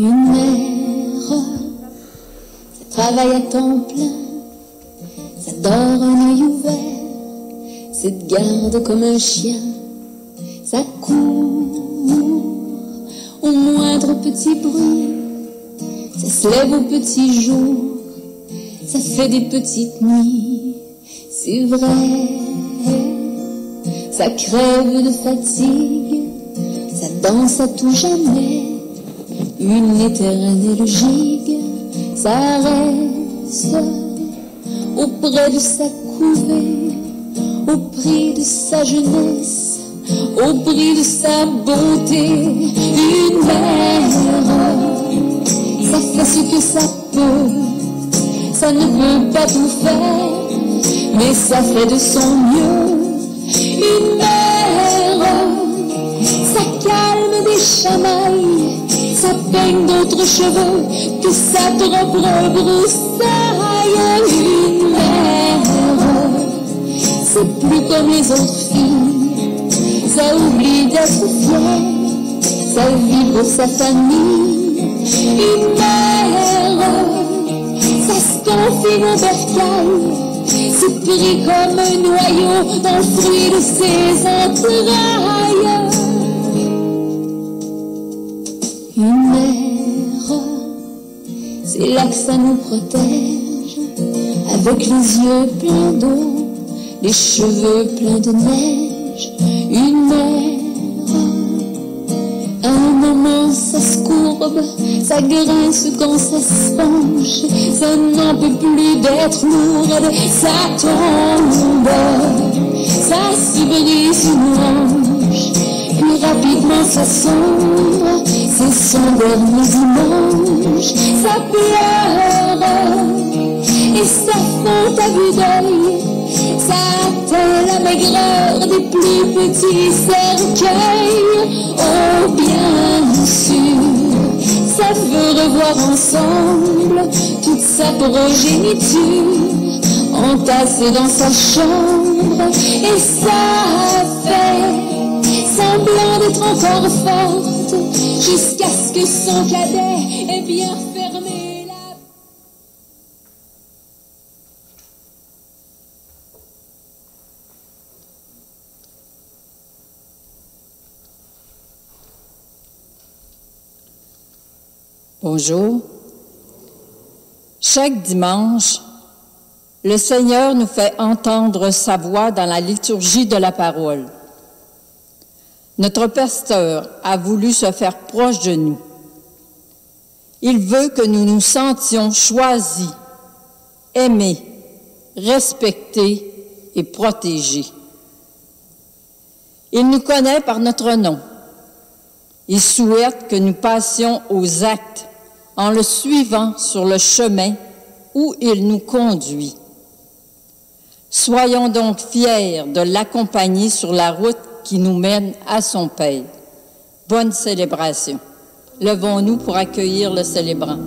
Une mère, ça travaille à temps plein, ça dort un œil ouvert, ça te garde comme un chien, ça court au moindre petit bruit, ça se lève au petit jour, ça fait des petites nuits, c'est vrai, ça crève de fatigue, ça danse à tout jamais, une éternelle gigue, ça reste auprès de sa couvée, au prix de sa jeunesse, au prix de sa beauté. Une mère, ça fait ce que ça peut, ça ne peut pas tout faire, mais ça fait de son mieux. Une mère, ça calme des chamailles, ça peigne d'autres cheveux que sa propre broussaille. Une mère, c'est plus comme les autres filles, ça oublie d'être fière, ça vit pour sa famille. Une mère, ça se confine au bercail, c'est pris comme un noyau dans le fruit de ses entrailles. Une mère, c'est là que ça nous protège, avec les yeux pleins d'eau, les cheveux pleins de neige. Une mère, à un moment ça se courbe, ça grince quand ça se penche, ça n'en peut plus d'être lourde, ça tombe, ça se brise une hanche, puis rapidement ça sombre, c'est son dernier dimanche. Ça pleure et ça fond à vue d'œil, ça atteint la maigreur des plus petits cercueils. Oh bien sûr, ça veut revoir ensemble toute sa progéniture entassée dans sa chambre, et ça fait semblant d'être encore forte jusqu'à ce que son cadet ait bien fermé la... Bonjour. Chaque dimanche, le Seigneur nous fait entendre sa voix dans la liturgie de la parole. Notre pasteur a voulu se faire proche de nous. Il veut que nous nous sentions choisis, aimés, respectés et protégés. Il nous connaît par notre nom. Il souhaite que nous passions aux actes en le suivant sur le chemin où il nous conduit. Soyons donc fiers de l'accompagner sur la route qui nous mène à son Père. Bonne célébration. Levons-nous pour accueillir le célébrant.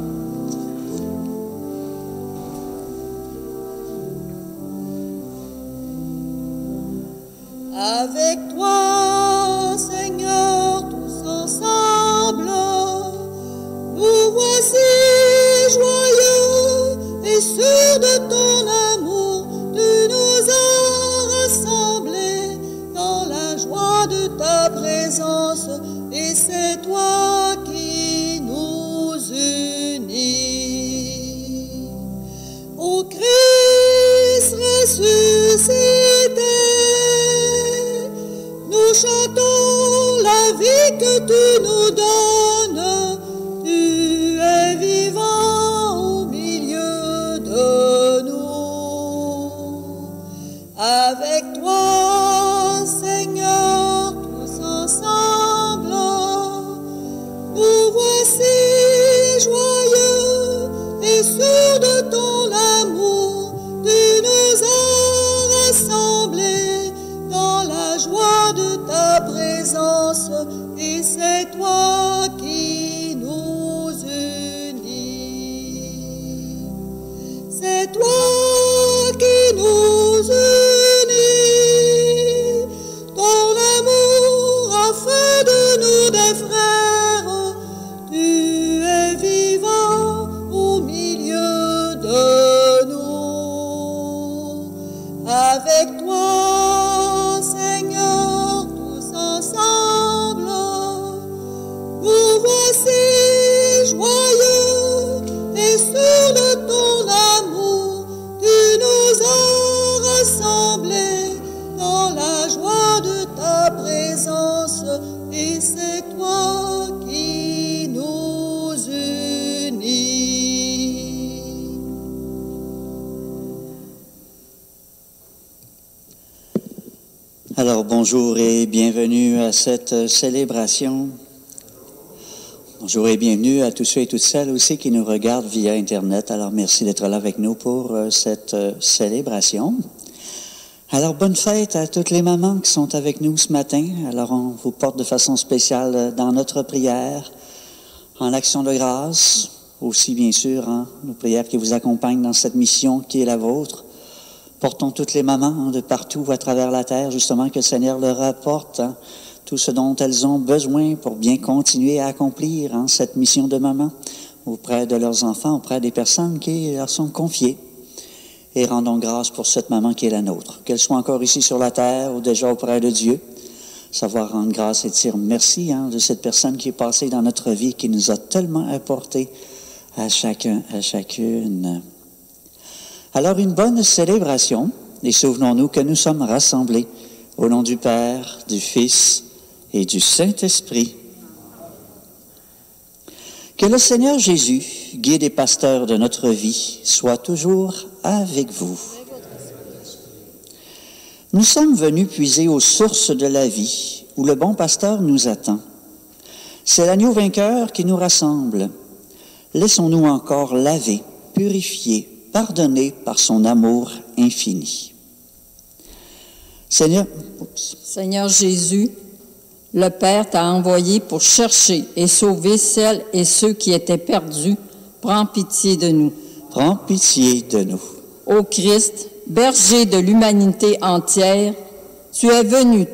Avec toi, Seigneur, tous ensemble, nous voici joyeux et sûrs de ton amour. Tu nous as rassemblés dans la joie de ta présence, et c'est toi qui nous unis. Ô Christ ressuscité, si joyeux, et sûr de ton amour, tu nous as rassemblés dans la joie de ta présence, et c'est toi qui nous unis. Alors bonjour et bienvenue à cette célébration. Bonjour et bienvenue à tous ceux et toutes celles aussi qui nous regardent via Internet. Alors merci d'être là avec nous pour cette célébration. Alors bonne fête à toutes les mamans qui sont avec nous ce matin. Alors on vous porte de façon spéciale dans notre prière, en action de grâce, aussi bien sûr nos prières qui vous accompagnent dans cette mission qui est la vôtre. Portons toutes les mamans de partout à travers la terre, justement, que le Seigneur leur apporte tout ce dont elles ont besoin pour bien continuer à accomplir cette mission de maman auprès de leurs enfants, auprès des personnes qui leur sont confiées. Et rendons grâce pour cette maman qui est la nôtre, qu'elle soit encore ici sur la terre ou déjà auprès de Dieu. Savoir rendre grâce et dire merci de cette personne qui est passée dans notre vie, qui nous a tellement apporté à chacun, à chacune. Alors, une bonne célébration, et souvenons-nous que nous sommes rassemblés au nom du Père, du Fils et du Saint-Esprit. Que le Seigneur Jésus, guide et pasteur de notre vie, soit toujours avec vous. Nous sommes venus puiser aux sources de la vie, où le bon pasteur nous attend. C'est l'agneau vainqueur qui nous rassemble. Laissons-nous encore laver, purifier, pardonné par son amour infini. Seigneur Jésus, le Père t'a envoyé pour chercher et sauver celles et ceux qui étaient perdus. Prends pitié de nous. Prends pitié de nous. Ô Christ, berger de l'humanité entière, tu es venu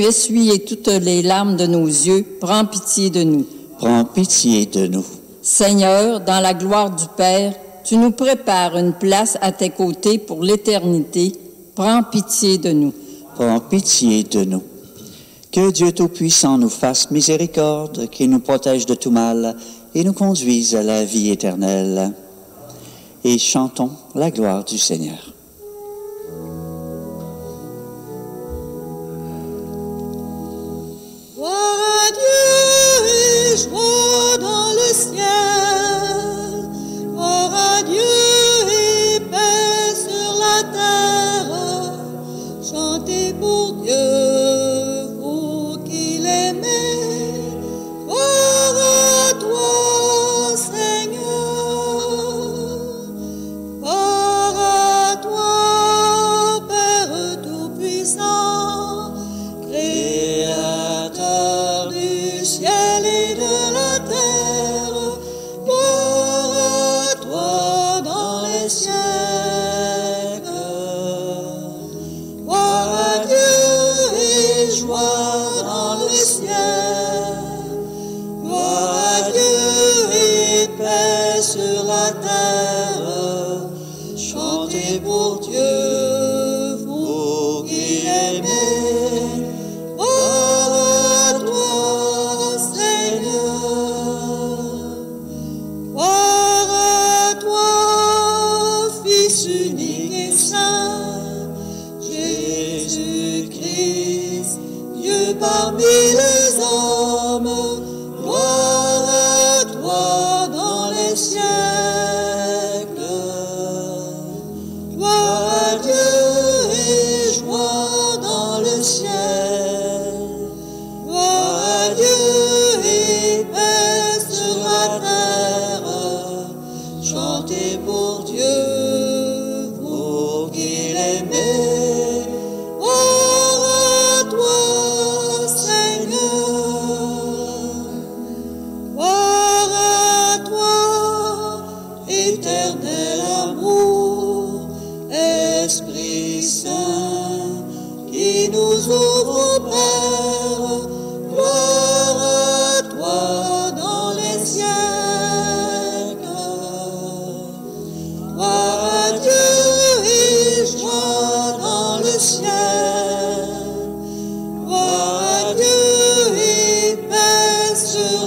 essuyer toutes les larmes de nos yeux. Prends pitié de nous. Prends pitié de nous. Seigneur, dans la gloire du Père, tu nous prépares une place à tes côtés pour l'éternité. Prends pitié de nous. Prends pitié de nous. Que Dieu Tout-Puissant nous fasse miséricorde, qu'il nous protège de tout mal et nous conduise à la vie éternelle. Et chantons la gloire du Seigneur. Gloire à Dieu et joie dans le ciel. Gloire à Dieu et paix sur la terre. Chantez pour Dieu, vous qui l'aimez. Gloire à toi, Seigneur. Gloire à toi, Père Tout-Puissant, Créateur du ciel et de la terre. Gloire à toi dans les siècles. Gloire à Dieu et joie dans le ciel. Gloire à Dieu et paix sur la terre. Chantez pour Dieu, vous qui l'aimez. Gloire à toi, Seigneur. Gloire à toi, Fils unique et saint, Jésus-Christ, Dieu parmi les hommes. Gloire à toi dans les siècles. Gloire à Dieu et joie dans le ciel. Gloire à Dieu et paix sur la terre. Chantez pour Dieu, vous qui l'aimez. Gloire à toi, Seigneur.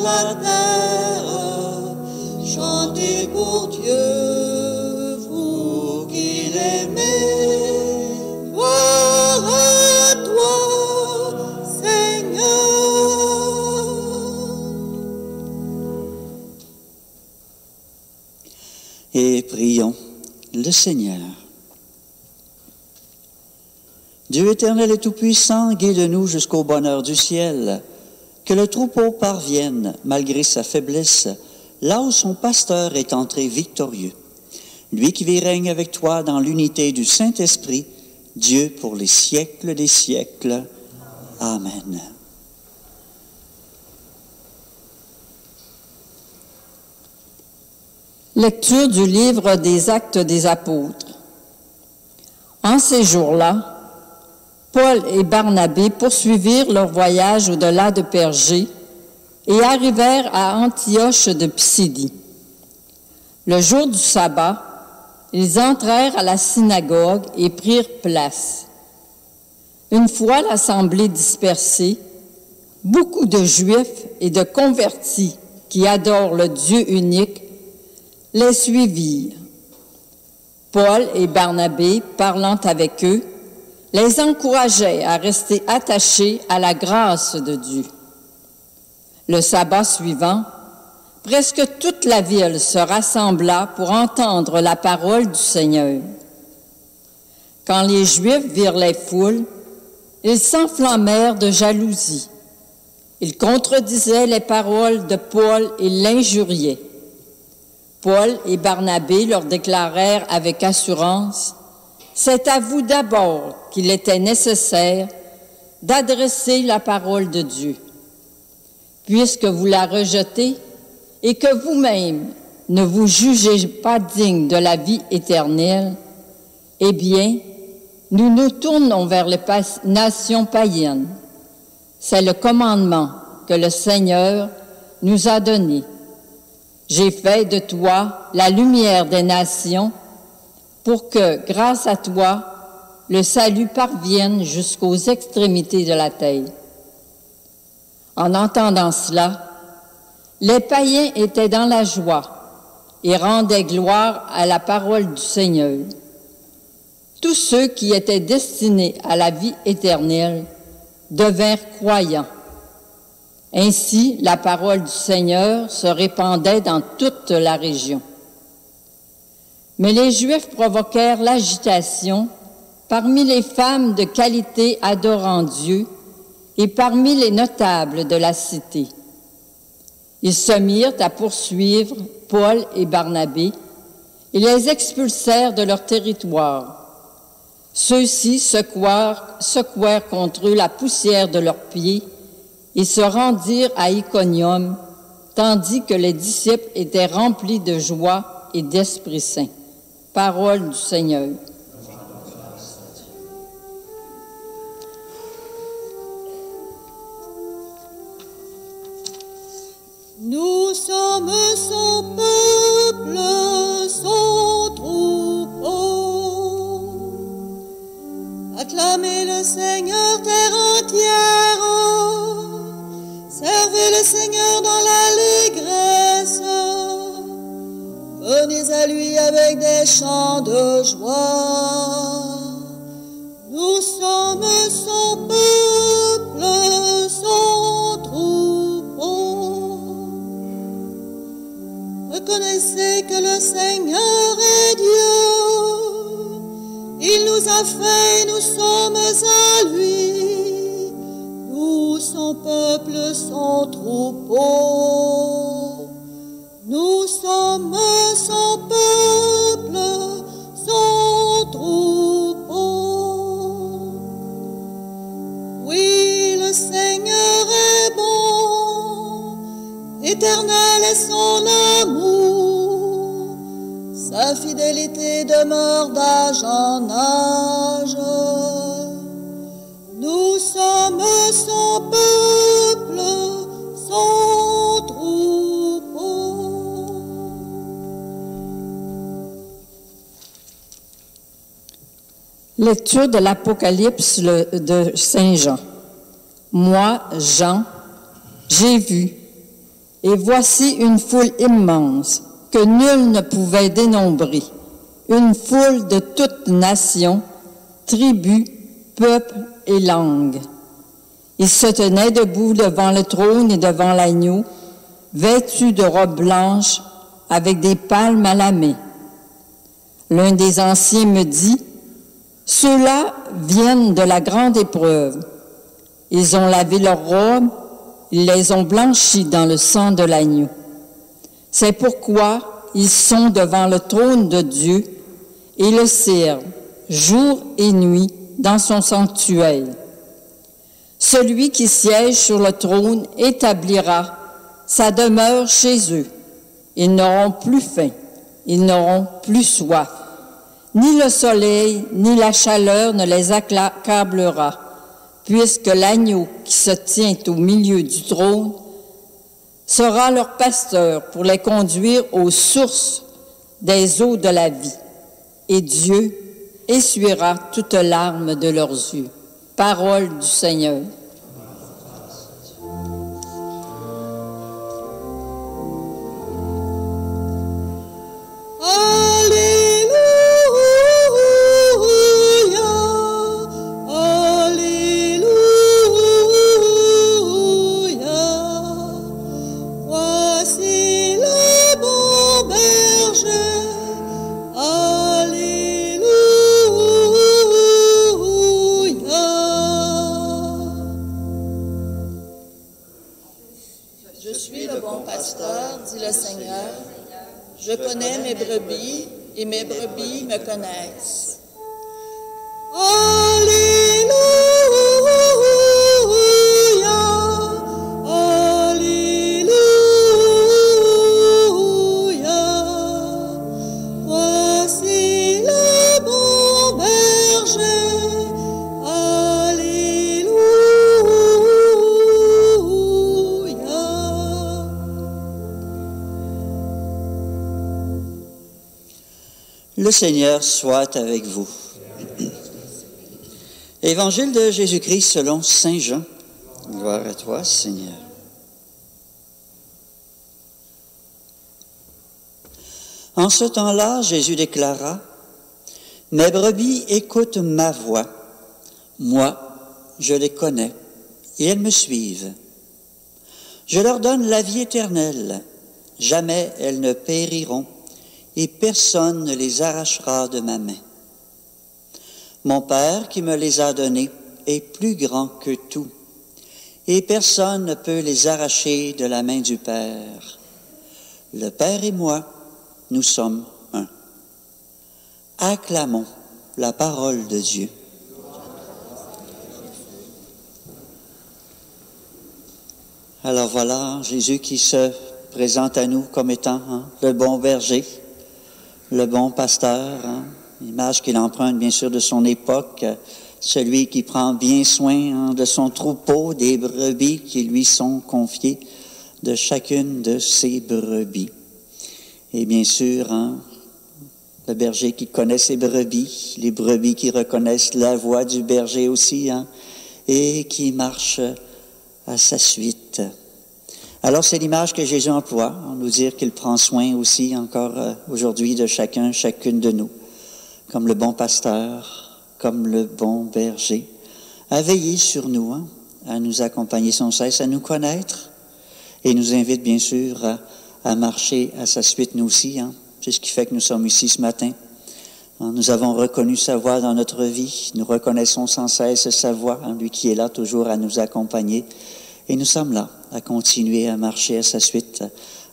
la terre, chantez pour Dieu, vous qui l'aimez. Gloire à toi, Seigneur. Et prions le Seigneur. Dieu éternel et tout-puissant, guide-nous jusqu'au bonheur du ciel, que le troupeau parvienne, malgré sa faiblesse, là où son pasteur est entré victorieux. Lui qui vit et règne avec toi dans l'unité du Saint-Esprit, Dieu pour les siècles des siècles. Amen. Lecture du livre des Actes des Apôtres. En ces jours-là, Paul et Barnabé poursuivirent leur voyage au-delà de Pergée et arrivèrent à Antioche de Pisidie. Le jour du sabbat, ils entrèrent à la synagogue et prirent place. Une fois l'assemblée dispersée, beaucoup de Juifs et de convertis qui adorent le Dieu unique les suivirent. Paul et Barnabé, parlant avec eux, les encourageaient à rester attachés à la grâce de Dieu. Le sabbat suivant, presque toute la ville se rassembla pour entendre la parole du Seigneur. Quand les Juifs virent les foules, ils s'enflammèrent de jalousie. Ils contredisaient les paroles de Paul et l'injuriaient. Paul et Barnabé leur déclarèrent avec assurance: « C'est à vous d'abord qu'il était nécessaire d'adresser la parole de Dieu. Puisque vous la rejetez et que vous-même ne vous jugez pas digne de la vie éternelle, eh bien, nous nous tournons vers les nations païennes. C'est le commandement que le Seigneur nous a donné. J'ai fait de toi la lumière des nations pour que, grâce à toi, le salut parvienne jusqu'aux extrémités de la terre. » En entendant cela, les païens étaient dans la joie et rendaient gloire à la parole du Seigneur. Tous ceux qui étaient destinés à la vie éternelle devinrent croyants. Ainsi, la parole du Seigneur se répandait dans toute la région. Mais les Juifs provoquèrent l'agitation parmi les femmes de qualité adorant Dieu et parmi les notables de la cité. Ils se mirent à poursuivre Paul et Barnabé et les expulsèrent de leur territoire. Ceux-ci secouèrent contre eux la poussière de leurs pieds et se rendirent à Iconium, tandis que les disciples étaient remplis de joie et d'Esprit Saint. Parole du Seigneur. Nous sommes son peuple, son troupeau. Acclamez le Seigneur, terre entière. Servez le Seigneur dans l'allégresse. Venez à lui avec des chants de joie. Nous sommes son peuple, son troupeau. Reconnaissez que le Seigneur est Dieu. Il nous a fait, nous sommes à lui. Nous, son peuple, son troupeau. Nous sommes son peuple, son troupeau. Oui, le Seigneur est bon, éternel est son amour. Sa fidélité demeure d'âge en âge. Nous sommes son peuple, son troupeau. Lecture de l'Apocalypse de Saint Jean. Moi, Jean, j'ai vu, Et voici une foule immense que nul ne pouvait dénombrer, une foule de toutes nations, tribus, peuples et langues. Ils se tenaient debout devant le trône et devant l'agneau, vêtus de robes blanches avec des palmes à la main. L'un des anciens me dit, « Ceux-là viennent de la grande épreuve. Ils ont lavé leurs robes, ils les ont blanchies dans le sang de l'agneau. C'est pourquoi ils sont devant le trône de Dieu et le servent jour et nuit dans son sanctuaire. Celui qui siège sur le trône établira sa demeure chez eux. Ils n'auront plus faim, ils n'auront plus soif. Ni le soleil, ni la chaleur ne les accablera, puisque l'agneau qui se tient au milieu du trône sera leur pasteur pour les conduire aux sources des eaux de la vie. Et Dieu essuiera toute larme de leurs yeux. Parole du Seigneur. Je connais mes brebis et mes brebis me connaissent. Alléluia, Alléluia. Voici le bon berger. Alléluia. Le Seigneur soit avec vous. Évangile de Jésus-Christ selon saint Jean. Gloire à toi, Seigneur. En ce temps-là, Jésus déclara, « Mes brebis écoutent ma voix. Moi, je les connais, et elles me suivent. Je leur donne la vie éternelle. Jamais elles ne périront, et personne ne les arrachera de ma main. Mon Père qui me les a donnés est plus grand que tout, et personne ne peut les arracher de la main du Père. Le Père et moi, nous sommes un. » Acclamons la parole de Dieu. Alors voilà, Jésus qui se présente à nous comme étant le bon berger, le bon pasteur, l'image qu'il emprunte bien sûr de son époque, celui qui prend bien soin de son troupeau, des brebis qui lui sont confiées, de chacune de ses brebis. Et bien sûr, le berger qui connaît ses brebis, les brebis qui reconnaissent la voix du berger aussi, et qui marchent à sa suite. Alors, c'est l'image que Jésus emploie, nous dire qu'il prend soin aussi encore aujourd'hui de chacun, chacune de nous, comme le bon pasteur, comme le bon berger, à veiller sur nous, à nous accompagner sans cesse, à nous connaître, et nous invite bien sûr à marcher à sa suite nous aussi. C'est ce qui fait que nous sommes ici ce matin. Nous avons reconnu sa voix dans notre vie, nous reconnaissons sans cesse sa voix, lui qui est là toujours à nous accompagner, et nous sommes là à continuer à marcher à sa suite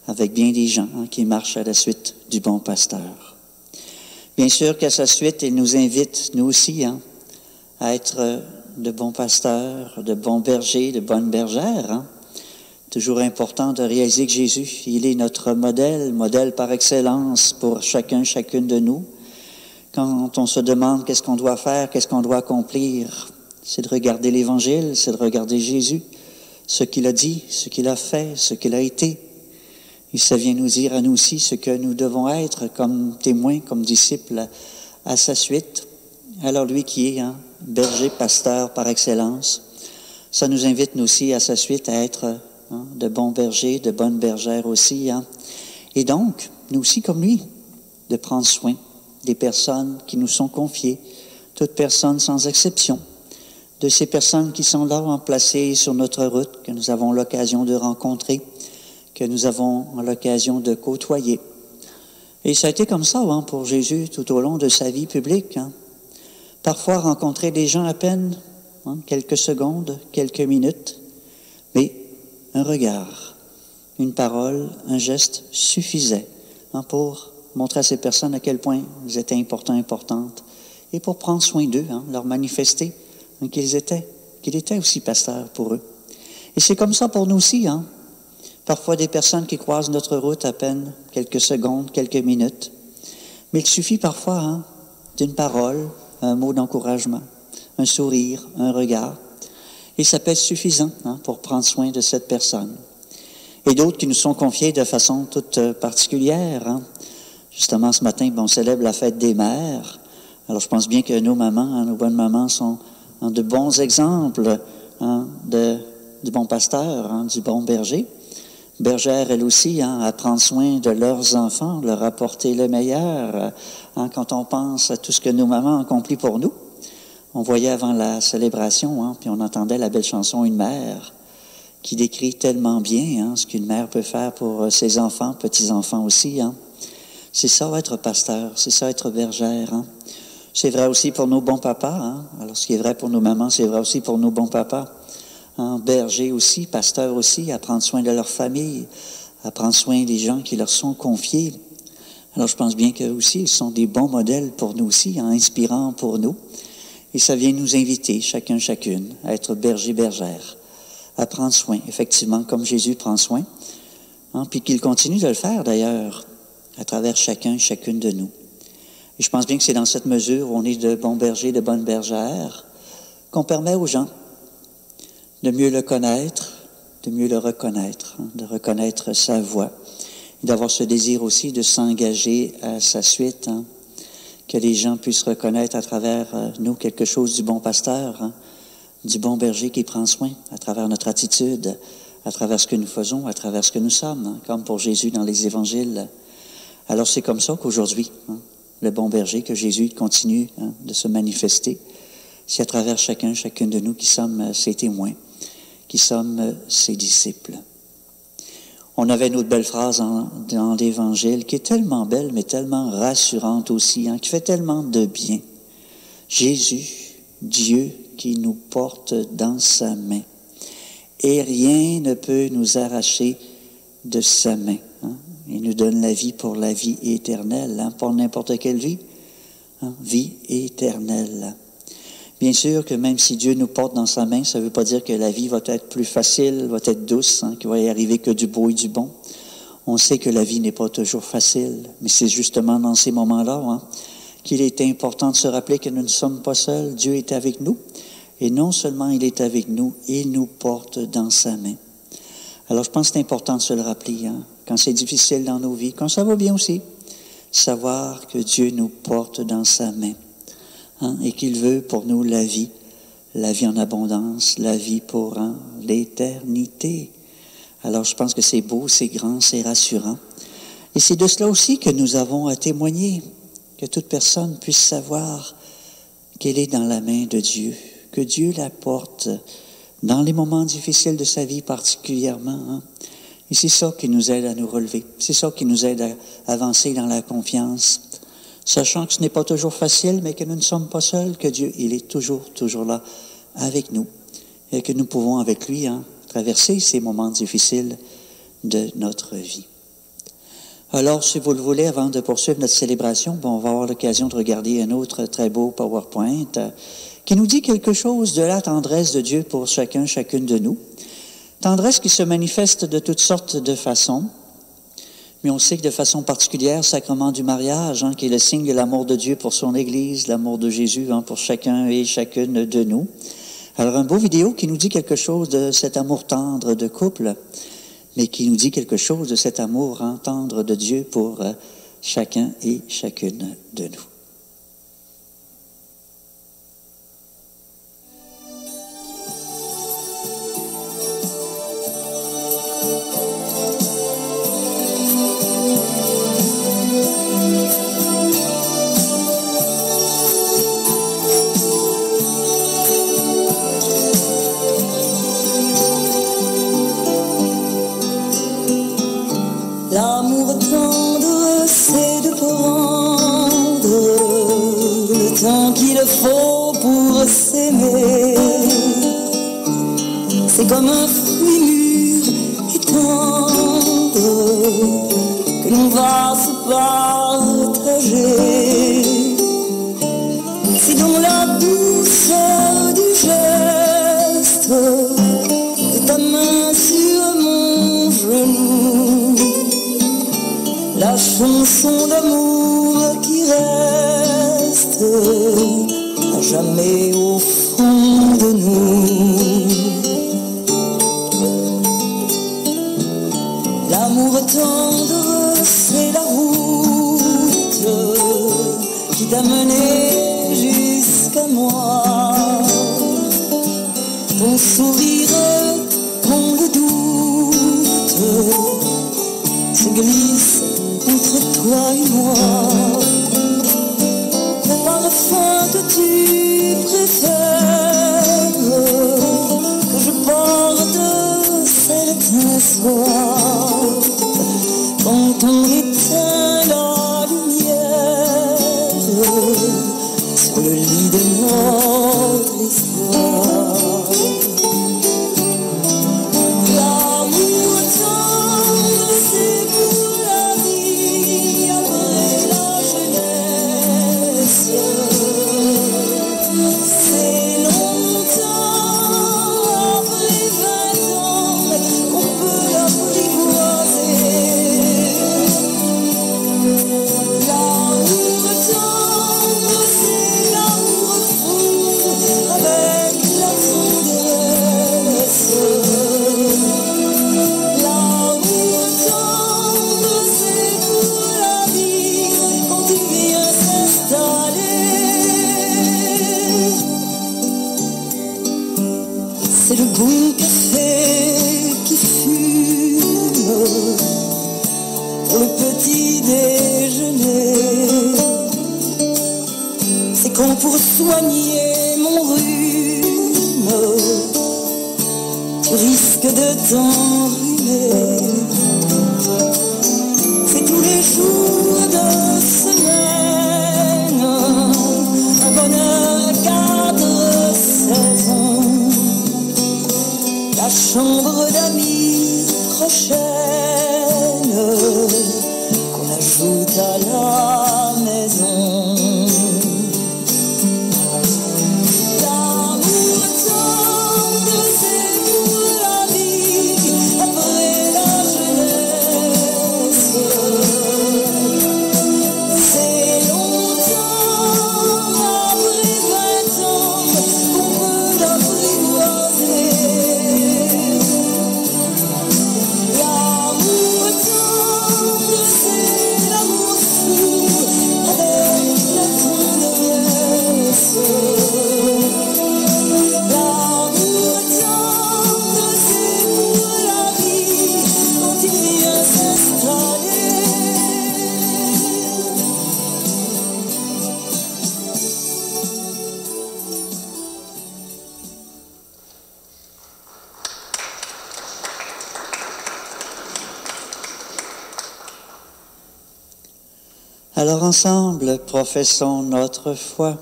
avec bien des gens qui marchent à la suite du bon pasteur. Bien sûr qu'à sa suite, il nous invite, nous aussi, à être de bons pasteurs, de bons bergers, de bonnes bergères. Toujours important de réaliser que Jésus, il est notre modèle par excellence pour chacun, chacune de nous. Quand on se demande qu'est-ce qu'on doit faire, qu'est-ce qu'on doit accomplir, c'est de regarder l'Évangile, c'est de regarder Jésus, ce qu'il a dit, ce qu'il a fait, ce qu'il a été. Et ça vient nous dire à nous aussi ce que nous devons être comme témoins, comme disciples à sa suite. Alors lui qui est berger, pasteur par excellence, ça nous invite nous aussi à sa suite à être hein, de bons bergers, de bonnes bergères aussi. Hein. Et donc, nous aussi comme lui, de prendre soin des personnes qui nous sont confiées, toutes personnes sans exception, de ces personnes qui sont là placées sur notre route, que nous avons l'occasion de rencontrer, que nous avons l'occasion de côtoyer. Et ça a été comme ça hein, pour Jésus tout au long de sa vie publique. Hein. Parfois rencontrer des gens à peine, hein, quelques secondes, quelques minutes, mais un regard, une parole, un geste suffisaient hein, pour montrer à ces personnes à quel point ils étaient importants, importantes, et pour prendre soin d'eux, hein, leur manifester hein, qu'il était aussi pasteur pour eux. Et c'est comme ça pour nous aussi, hein. Parfois des personnes qui croisent notre route à peine quelques secondes, quelques minutes, mais il suffit parfois hein, d'une parole, un mot d'encouragement, un sourire, un regard, et ça peut être suffisant hein, pour prendre soin de cette personne. Et d'autres qui nous sont confiés de façon toute particulière. Hein. Justement, ce matin, on célèbre la fête des mères. Alors, je pense bien que nos mamans, hein, nos bonnes mamans sont hein, de bons exemples hein, du bon pasteur, hein, du bon berger. Bergère, elle aussi, hein, à prendre soin de leurs enfants, leur apporter le meilleur. Hein, quand on pense à tout ce que nos mamans ont accompli pour nous, on voyait avant la célébration, hein, puis on entendait la belle chanson « Une mère » qui décrit tellement bien hein, ce qu'une mère peut faire pour ses enfants, petits-enfants aussi. Hein. C'est ça être pasteur, c'est ça être bergère. Hein. C'est vrai aussi pour nos bons papas. Hein. Alors, ce qui est vrai pour nos mamans, c'est vrai aussi pour nos bons papas. Hein. Berger aussi, pasteur aussi, à prendre soin de leur famille, à prendre soin des gens qui leur sont confiés. Alors, je pense bien qu'eux aussi, ils sont des bons modèles pour nous aussi, hein, inspirants pour nous. Et ça vient nous inviter, chacun, chacune, à être berger, bergère, à prendre soin, effectivement, comme Jésus prend soin, hein, puis qu'il continue de le faire, d'ailleurs, à travers chacun, chacune de nous. Et je pense bien que c'est dans cette mesure où on est de bons bergers, de bonnes bergères, qu'on permet aux gens de mieux le connaître, de mieux le reconnaître, hein, de reconnaître sa voix, et d'avoir ce désir aussi de s'engager à sa suite, hein, que les gens puissent reconnaître à travers nous quelque chose du bon pasteur, hein, du bon berger qui prend soin, à travers notre attitude, à travers ce que nous faisons, à travers ce que nous sommes, hein, comme pour Jésus dans les évangiles. Alors c'est comme ça qu'aujourd'hui, hein, le bon berger, que Jésus continue hein, de se manifester, c'est à travers chacun, chacune de nous qui sommes ses témoins, qui sommes ses disciples. On avait une autre belle phrase dans l'Évangile qui est tellement belle, mais tellement rassurante aussi, hein, qui fait tellement de bien. Jésus, Dieu qui nous porte dans sa main. Et rien ne peut nous arracher de sa main. Hein. Il nous donne la vie pour la vie éternelle, hein, pour n'importe quelle vie. Hein, vie éternelle. Bien sûr que même si Dieu nous porte dans sa main, ça ne veut pas dire que la vie va être plus facile, va être douce, hein, qu'il va y arriver que du beau et du bon. On sait que la vie n'est pas toujours facile, mais c'est justement dans ces moments-là hein, qu'il est important de se rappeler que nous ne sommes pas seuls. Dieu est avec nous, et non seulement il est avec nous, il nous porte dans sa main. Alors je pense que c'est important de se le rappeler, hein, quand c'est difficile dans nos vies, quand ça va bien aussi, savoir que Dieu nous porte dans sa main. Hein, et qu'il veut pour nous la vie en abondance, la vie pour hein, l'éternité. Alors je pense que c'est beau, c'est grand, c'est rassurant. Et c'est de cela aussi que nous avons à témoigner, que toute personne puisse savoir qu'elle est dans la main de Dieu, que Dieu la porte dans les moments difficiles de sa vie particulièrement. Hein. Et c'est ça qui nous aide à nous relever, c'est ça qui nous aide à avancer dans la confiance, sachant que ce n'est pas toujours facile, mais que nous ne sommes pas seuls, que Dieu, il est toujours là avec nous, et que nous pouvons avec lui hein, traverser ces moments difficiles de notre vie. Alors, si vous le voulez, avant de poursuivre notre célébration, on va avoir l'occasion de regarder un autre très beau PowerPoint qui nous dit quelque chose de la tendresse de Dieu pour chacun, chacune de nous. Tendresse qui se manifeste de toutes sortes de façons. Mais on sait que de façon particulière, sacrement du mariage, hein, qui est le signe de l'amour de Dieu pour son Église, l'amour de Jésus hein, pour chacun et chacune de nous. Alors, un beau vidéo qui nous dit quelque chose de cet amour tendre de couple, mais qui nous dit quelque chose de cet amour hein, tendre de Dieu pour chacun et chacune de nous. comme un fruit mûr et tendre que l'on va se partager. C'est dans la douceur du geste de ta main sur mon genou, la chanson d'amour qui reste à jamais au fond de nous. L'amour tendre, c'est la route qui t'a mené jusqu'à moi. Ton sourire, on le doute, se glisse entre toi et moi. Le parfum que tu préfères, que je porte certains soirs, quand on éteint la lumière sur le lit de notre histoire. L'amour tendre, c'est pour la vie après la jeunesse. C'est longtemps après 20 ans qu'on peut l'apprivoiser. L'amour tendre, c'est l'amour fou avec la tendresse. L'amour tendre, c'est pour la vie quand il vient s'installer. C'est le bon café qui fume pour le petit déjeuner. C'est quand pour soigner mon rhume, tu risques de t'enrhumer. C'est tous les jours de semaine, un bonheur à 4 saisons. La chambre d'amis prochaine qu'on ajoute à la maison. L'amour tendre, c'est pour la vie après la jeunesse. C'est longtemps après 20 ans qu'on peut l'apprivoiser. L'amour tendre, c'est l'amour fou avec la tendresse. L'amour tendre, c'est pour la vie quand il vient s'installer. Alors ensemble, professons notre foi.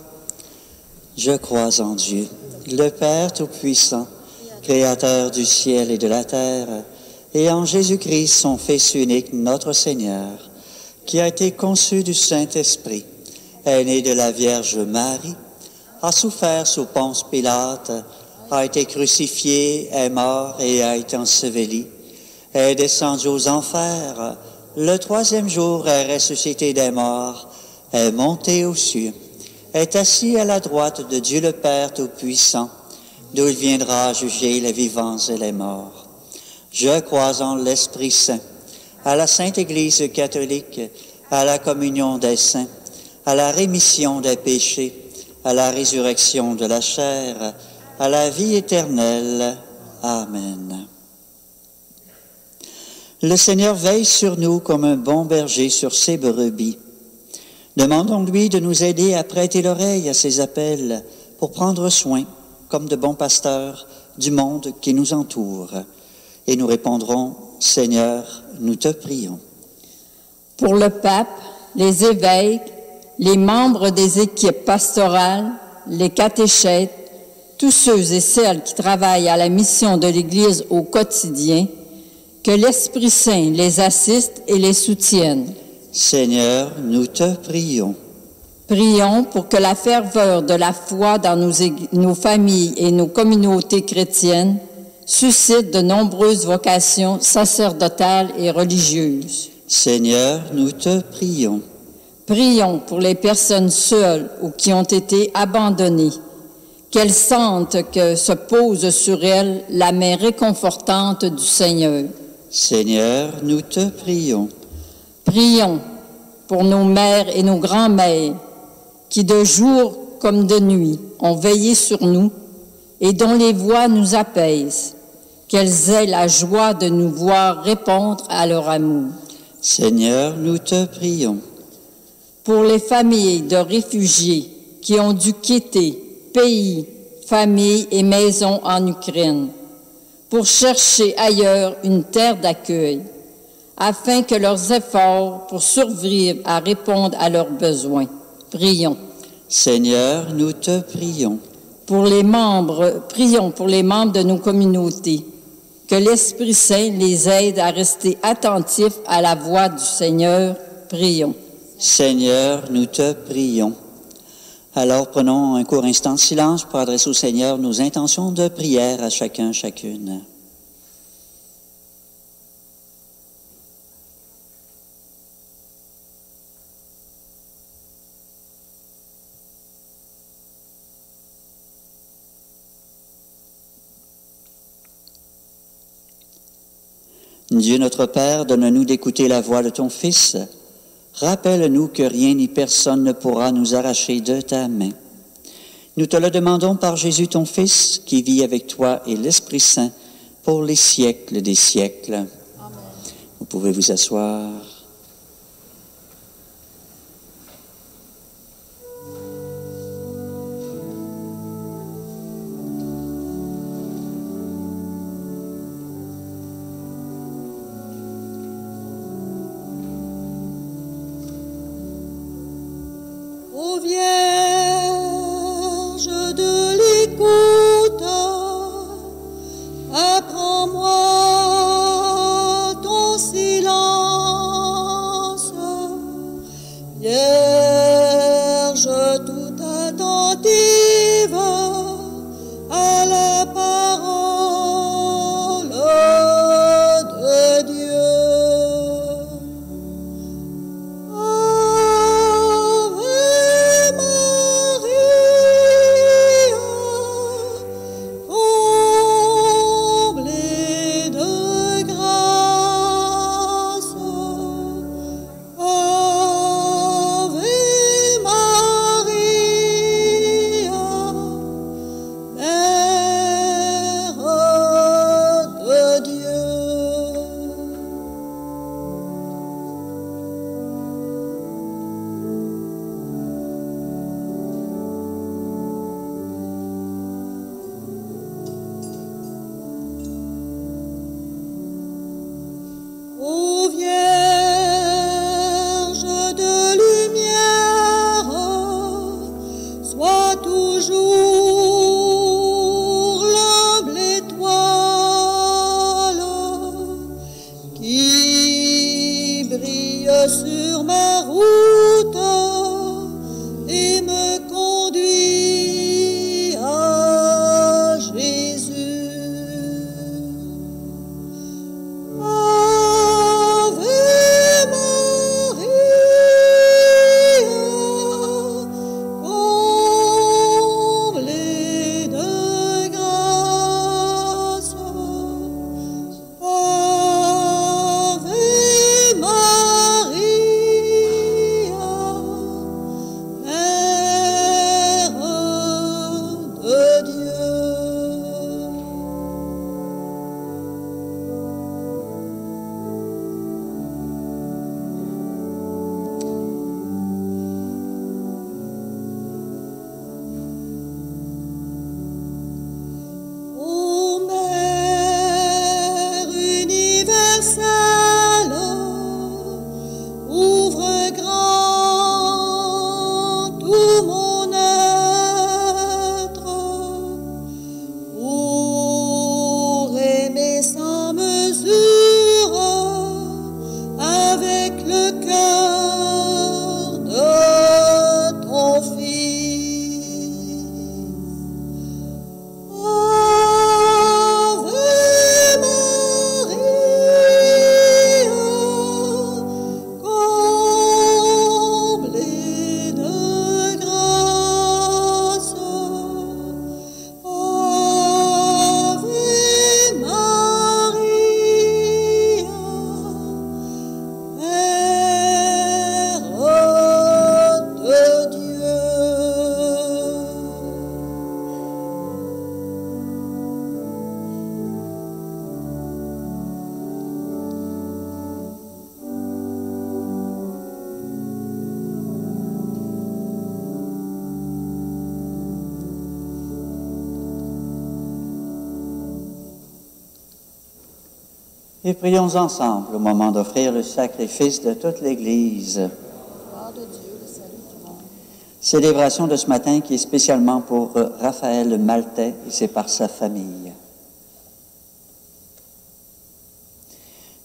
Je crois en Dieu, le Père Tout-Puissant, Créateur du ciel et de la terre, et en Jésus-Christ, son Fils unique, notre Seigneur, qui a été conçu du Saint-Esprit, est né de la Vierge Marie, a souffert sous Ponce Pilate, a été crucifié, est mort et a été enseveli, est descendu aux enfers, le 3e jour est ressuscité des morts, est monté aux cieux, est assis à la droite de Dieu le Père Tout-Puissant, d'où il viendra juger les vivants et les morts. Je crois en l'Esprit Saint, à la Sainte Église catholique, à la communion des saints, à la rémission des péchés, à la résurrection de la chair, à la vie éternelle. Amen. Le Seigneur veille sur nous comme un bon berger sur ses brebis. Demandons-lui de nous aider à prêter l'oreille à ses appels pour prendre soin, comme de bons pasteurs, du monde qui nous entoure. Et nous répondrons, Seigneur, nous te prions. Pour le pape, les évêques, les membres des équipes pastorales, les catéchètes, tous ceux et celles qui travaillent à la mission de l'Église au quotidien, que l'Esprit Saint les assiste et les soutienne. Seigneur, nous te prions. Prions pour que la ferveur de la foi dans nos familles et nos communautés chrétiennes suscite de nombreuses vocations sacerdotales et religieuses. Seigneur, nous te prions. Prions pour les personnes seules ou qui ont été abandonnées, qu'elles sentent que se pose sur elles la main réconfortante du Seigneur. Seigneur, nous te prions. Prions pour nos mères et nos grands-mères qui, de jour comme de nuit, ont veillé sur nous et dont les voix nous apaisent, qu'elles aient la joie de nous voir répondre à leur amour. Seigneur, nous te prions. Pour les familles de réfugiés qui ont dû quitter pays, famille et maison en Ukraine, pour chercher ailleurs une terre d'accueil, afin que leurs efforts pour survivre à répondre à leurs besoins. Prions. Seigneur, nous te prions. Prions pour les membres de nos communautés, que l'Esprit Saint les aide à rester attentifs à la voix du Seigneur. Prions. Seigneur, nous te prions. Alors prenons un court instant de silence pour adresser au Seigneur nos intentions de prière à chacun, chacune. Dieu notre Père, donne-nous d'écouter la voix de ton Fils. Rappelle-nous que rien ni personne ne pourra nous arracher de ta main. Nous te le demandons par Jésus ton Fils, qui vit avec toi et l'Esprit Saint pour les siècles des siècles. Amen. Vous pouvez vous asseoir. Ô Vierge de l'écoute, apprends-moi ton silence. Vierge tout attentive à la parole de Dieu. Ô Vierge de lumière, sois toujours l'humble étoile qui brille sur ma route et me conduit à Jésus. Et prions ensemble au moment d'offrir le sacrifice de toute l'Église. Gloire de Dieu, le salut du monde. Célébration de ce matin qui est spécialement pour Raphaël Maltais et c'est par sa famille.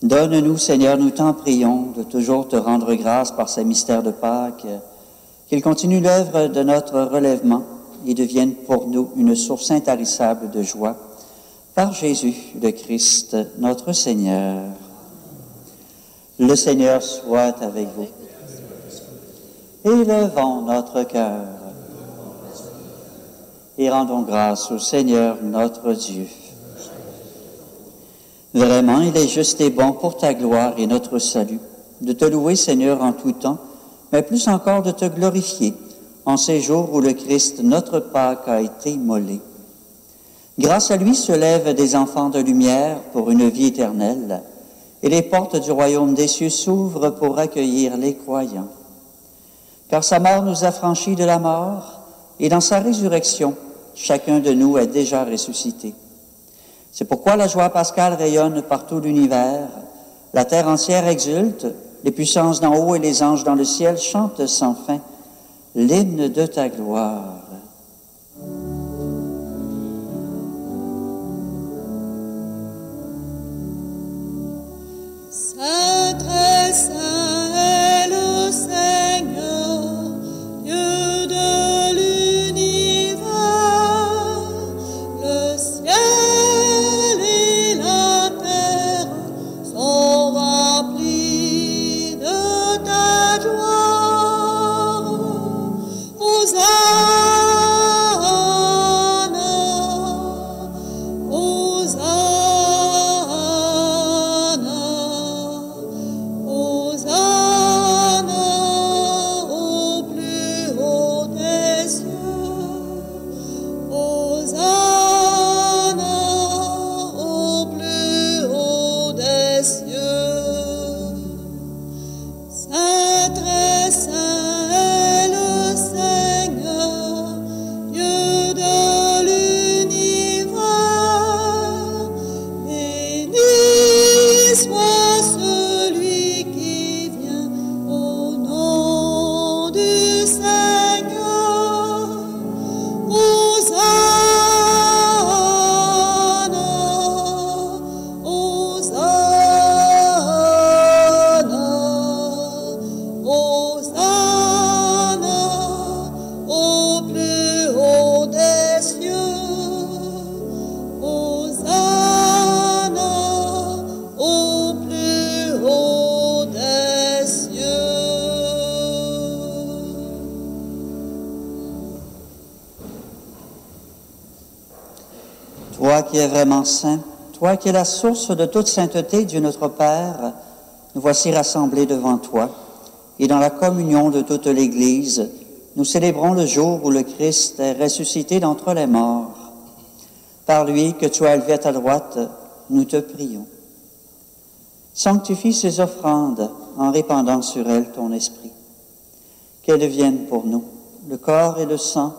Donne-nous, Seigneur, nous t'en prions, de toujours te rendre grâce par ces mystères de Pâques, qu'il continue l'œuvre de notre relèvement et devienne pour nous une source intarissable de joie. Par Jésus, le Christ, notre Seigneur. Le Seigneur soit avec vous. Élevons notre cœur et rendons grâce au Seigneur notre Dieu. Vraiment, il est juste et bon pour ta gloire et notre salut, de te louer, Seigneur, en tout temps, mais plus encore de te glorifier en ces jours où le Christ, notre Pâque, a été immolé. Grâce à lui se lèvent des enfants de lumière pour une vie éternelle, et les portes du royaume des cieux s'ouvrent pour accueillir les croyants. Car sa mort nous a franchis de la mort, et dans sa résurrection, chacun de nous est déjà ressuscité. C'est pourquoi la joie pascale rayonne par tout l'univers, la terre entière exulte, les puissances d'en haut et les anges dans le ciel chantent sans fin l'hymne de ta gloire. Saint, très saint est le Seigneur, Dieu de l'univers, le ciel et la terre sont remplis de ta gloire. Hosanna, Hosanna, Hosanna au plus haut des cieux. Hosanna au plus haut des cieux. Saint, très saint est le Seigneur, Dieu de l'univers. Béni soit celui qui vient au nom du Seigneur. Hosanna, Hosanna, Hosanna au plus haut des cieux. Hosanna au plus haut des cieux. Toi qui es vraiment saint, toi qui es la source de toute sainteté, Dieu notre Père, nous voici rassemblés devant toi, et dans la communion de toute l'Église, nous célébrons le jour où le Christ est ressuscité d'entre les morts. Par lui que tu as élevé à ta droite, nous te prions. Sanctifie ces offrandes en répandant sur elles ton esprit. Qu'elles deviennent pour nous le corps et le sang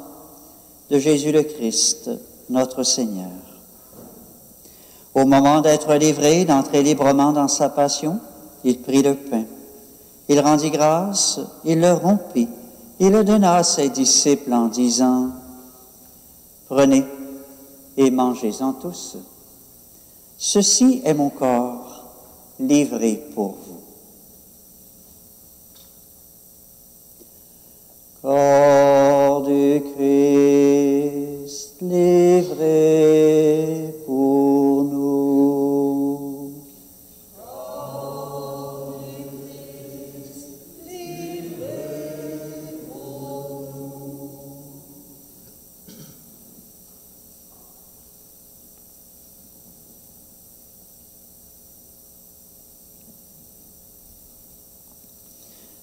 de Jésus le Christ, notre Seigneur. Au moment d'être livré, d'entrer librement dans sa passion, il prit le pain. Il rendit grâce, il le rompit, il le donna à ses disciples en disant, « Prenez et mangez-en tous. Ceci est mon corps livré pour vous. » Corps du Christ livré pour nous.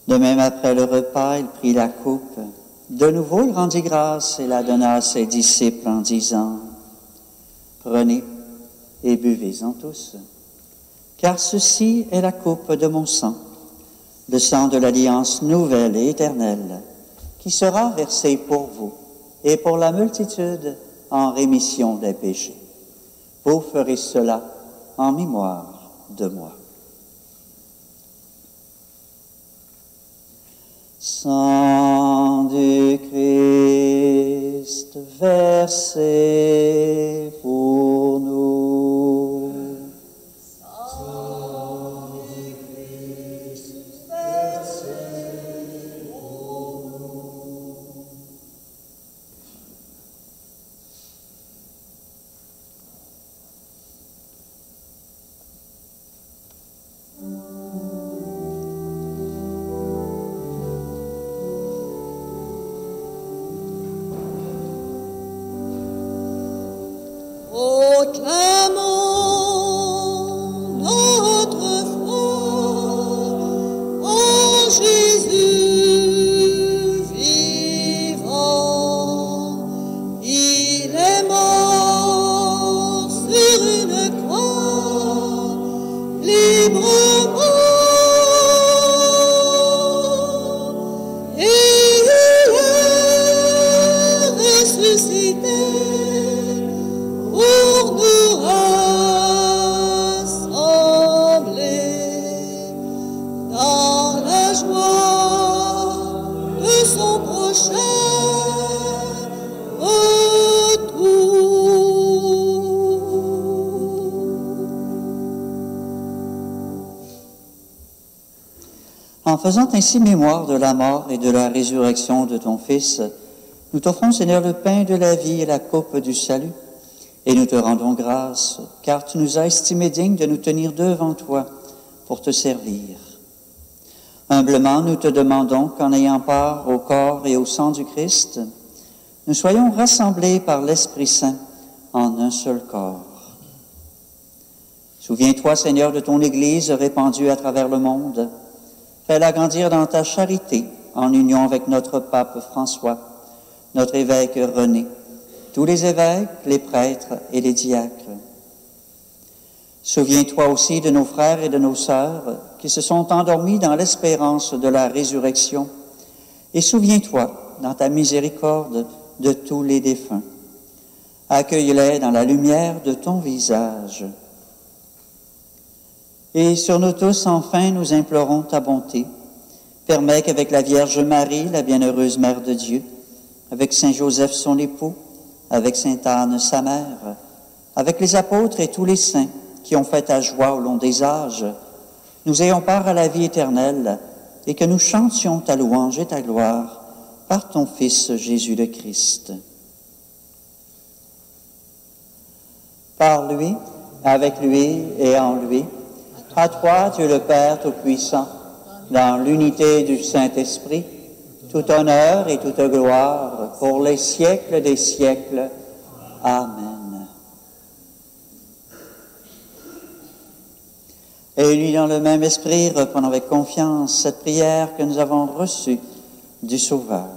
De même, après le repas, il prit la coupe. De nouveau, il rendit grâce et la donna à ses disciples en disant, « Prenez et buvez-en tous, car ceci est la coupe de mon sang, le sang de l'alliance nouvelle et éternelle, qui sera versé pour vous et pour la multitude en rémission des péchés. Vous ferez cela en mémoire de moi. Sang du Christ versé pour nous. Sang du Christ versé pour nous. Proclamons notre foi en Jésus vivant. Il est mort sur une croix, librement, et il est ressuscité pour nous rassembler dans la joie de son prochain retour. En faisant ainsi mémoire de la mort et de la résurrection de ton Fils, nous t'offrons, Seigneur, le pain de la vie et la coupe du salut. Et nous te rendons grâce, car tu nous as estimés dignes de nous tenir devant toi pour te servir. Humblement, nous te demandons qu'en ayant part au corps et au sang du Christ, nous soyons rassemblés par l'Esprit Saint en un seul corps. Souviens-toi, Seigneur, de ton Église répandue à travers le monde. Fais-la grandir dans ta charité, en union avec notre pape François, notre évêque René, tous les évêques, les prêtres et les diacres. Souviens-toi aussi de nos frères et de nos sœurs qui se sont endormis dans l'espérance de la résurrection. Et souviens-toi, dans ta miséricorde, de tous les défunts. Accueille-les dans la lumière de ton visage. Et sur nous tous, enfin, nous implorons ta bonté. Permets qu'avec la Vierge Marie, la bienheureuse Mère de Dieu, avec Saint Joseph son époux, avec Sainte Anne sa mère, avec les apôtres et tous les saints qui ont fait ta joie au long des âges, nous ayons part à la vie éternelle et que nous chantions ta louange et ta gloire par ton Fils Jésus le Christ. Par lui, avec lui et en lui, à toi, Dieu le Père Tout-Puissant, dans l'unité du Saint-Esprit, tout honneur et toute gloire pour les siècles des siècles. Amen. Et unis dans le même esprit, reprenons avec confiance cette prière que nous avons reçue du Sauveur.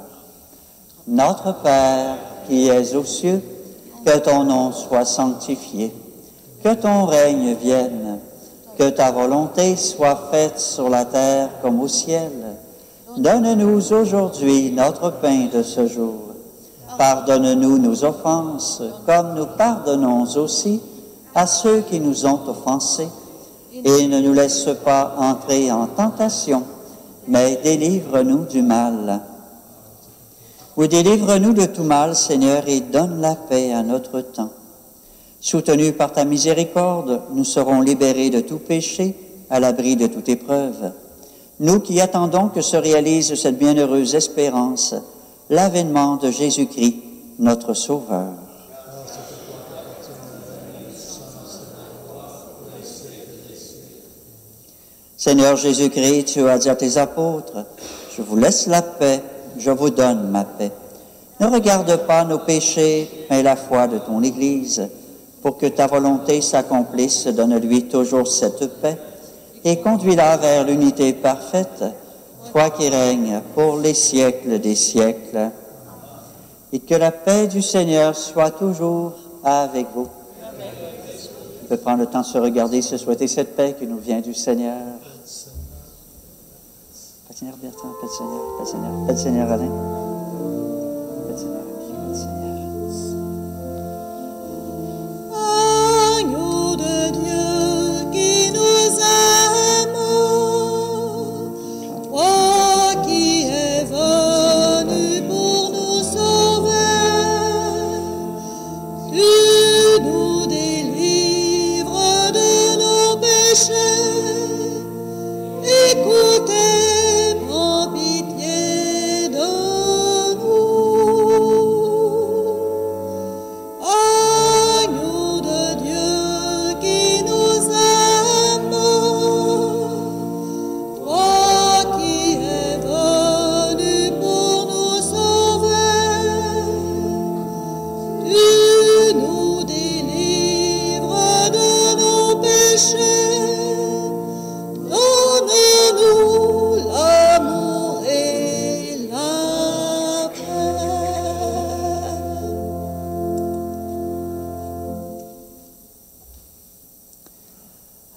Notre Père qui es aux cieux, que ton nom soit sanctifié, que ton règne vienne, que ta volonté soit faite sur la terre comme au ciel. Donne-nous aujourd'hui notre pain de ce jour. Pardonne-nous nos offenses, comme nous pardonnons aussi à ceux qui nous ont offensés. Et ne nous laisse pas entrer en tentation, mais délivre-nous du mal. Ou délivre-nous de tout mal, Seigneur, et donne la paix à notre temps. Soutenus par ta miséricorde, nous serons libérés de tout péché, à l'abri de toute épreuve. Nous qui attendons que se réalise cette bienheureuse espérance, l'avènement de Jésus-Christ, notre Sauveur. Seigneur Jésus-Christ, tu as dit à tes apôtres, « Je vous laisse la paix, je vous donne ma paix. » Ne regarde pas nos péchés, mais la foi de ton Église. Pour que ta volonté s'accomplisse, donne-lui toujours cette paix et conduis-la vers l'unité parfaite, toi qui règnes pour les siècles des siècles. Et que la paix du Seigneur soit toujours avec vous. On peut prendre le temps de se regarder, se souhaiter cette paix qui nous vient du Seigneur. Paix Seigneur Bertrand, paix Seigneur, paix Seigneur, paix Seigneur Alain, paix Seigneur Ami, paix Seigneur. Agneau de Dieu qui nous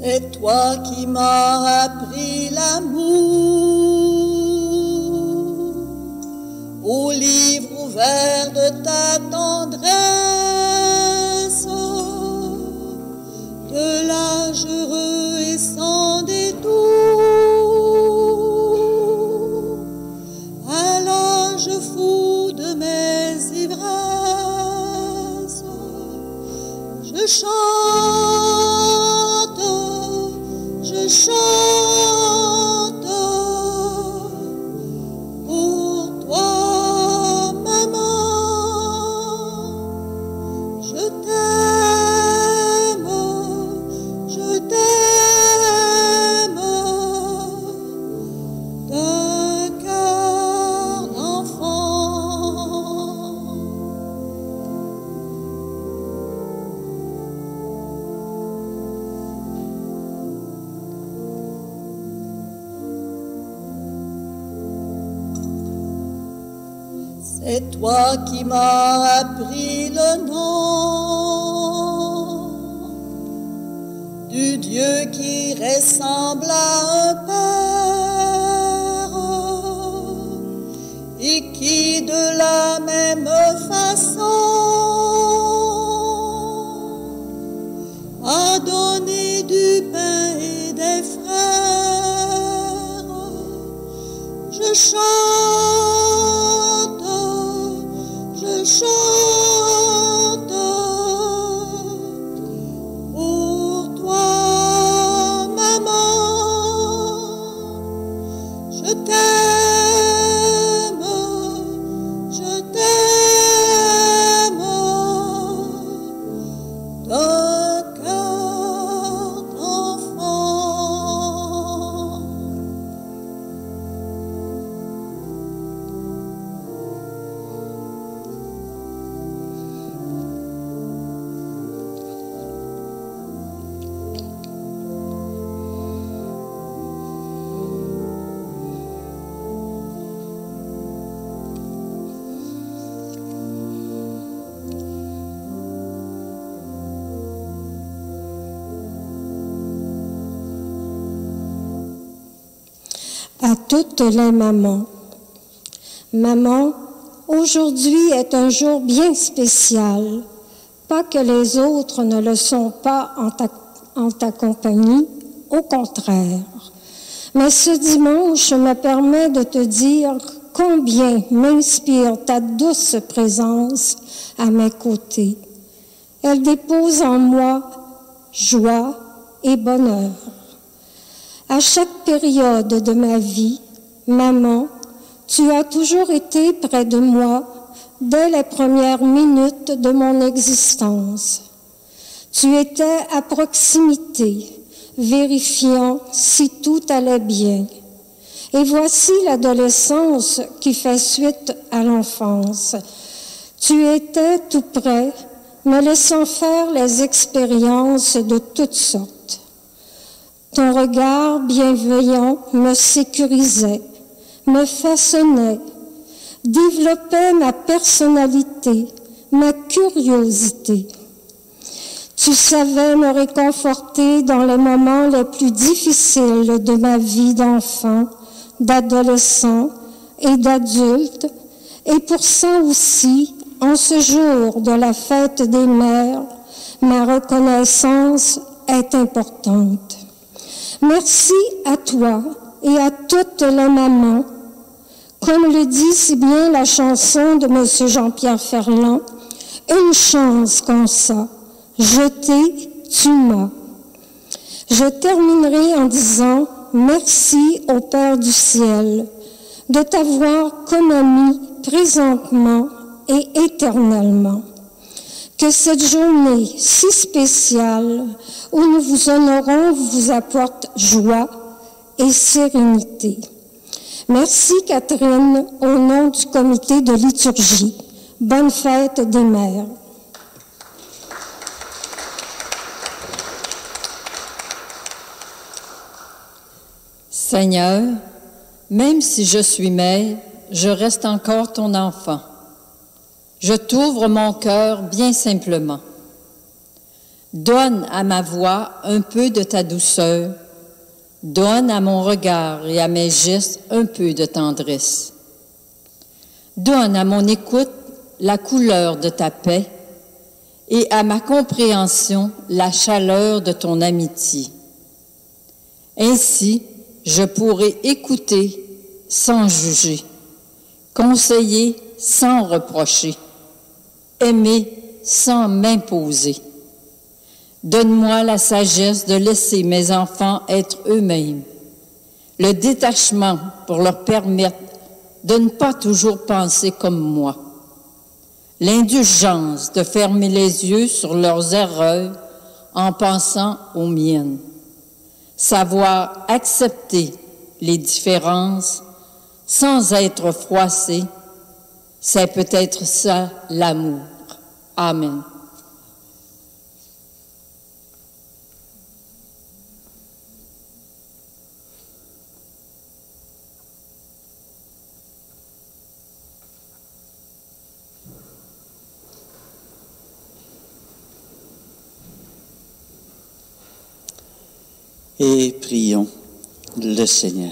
C'est toi qui m'as appris l'amour, au livre ouvert de ta tendresse, de l'âge heureux et sans détour, à l'âge fou de mes ivresses, je chante, pour toi, maman, je t'aime, d'un cœur d'enfant. C'est toi qui m'as appris le nom du Dieu qui ressemble à un père et qui de la même façon a donné du pain et des frères. Je chante pour toi, maman, je t'aime, d'un cœur d'enfant. À toutes les mamans. Maman, aujourd'hui est un jour bien spécial. Pas que les autres ne le sont pas en ta compagnie, au contraire. Mais ce dimanche me permet de te dire combien m'inspire ta douce présence à mes côtés. Elle dépose en moi joie et bonheur. À chaque période de ma vie, maman, tu as toujours été près de moi dès les premières minutes de mon existence. Tu étais à proximité, vérifiant si tout allait bien. Et voici l'adolescence qui fait suite à l'enfance. Tu étais tout près, me laissant faire les expériences de toutes sortes. Ton regard bienveillant me sécurisait, me façonnait, développait ma personnalité, ma curiosité. Tu savais me réconforter dans les moments les plus difficiles de ma vie d'enfant, d'adolescent et d'adulte, et pour ça aussi, en ce jour de la fête des mères, ma reconnaissance est importante. Merci à toi et à toutes les mamans. Comme le dit si bien la chanson de M. Jean-Pierre Ferland, une chance comme ça, je t'ai, tu m'as. Je terminerai en disant merci au Père du ciel de t'avoir comme ami présentement et éternellement. Que cette journée si spéciale où nous vous honorons vous apporte joie et sérénité. Merci Catherine, au nom du comité de liturgie. Bonne fête des mères. Seigneur, même si je suis mère, je reste encore ton enfant. Je t'ouvre mon cœur bien simplement. Donne à ma voix un peu de ta douceur. Donne à mon regard et à mes gestes un peu de tendresse. Donne à mon écoute la couleur de ta paix et à ma compréhension la chaleur de ton amitié. Ainsi, je pourrai écouter sans juger, conseiller sans reprocher, aimer sans m'imposer. Donne-moi la sagesse de laisser mes enfants être eux-mêmes, le détachement pour leur permettre de ne pas toujours penser comme moi, l'indulgence de fermer les yeux sur leurs erreurs en pensant aux miennes, savoir accepter les différences sans être froissé, c'est peut-être ça l'amour. Amen. Et prions le Seigneur.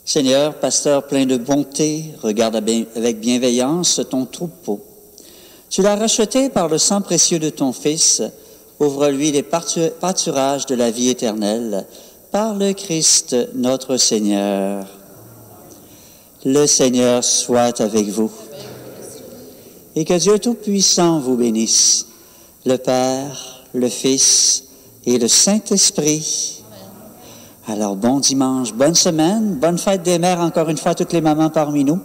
Seigneur, pasteur plein de bonté, regarde avec bienveillance ton troupeau. Tu l'as racheté par le sang précieux de ton Fils. Ouvre-lui les pâturages de la vie éternelle par le Christ notre Seigneur. Le Seigneur soit avec vous. Et que Dieu Tout-Puissant vous bénisse, le Père, le Fils et le Saint-Esprit. Alors, bon dimanche, bonne semaine, bonne fête des mères, encore une fois, toutes les mamans parmi nous.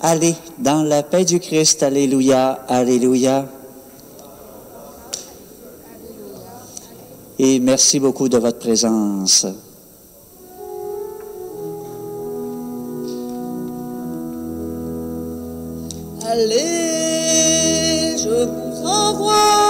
Allez dans la paix du Christ, alléluia, alléluia. Et merci beaucoup de votre présence. Allez, je vous envoie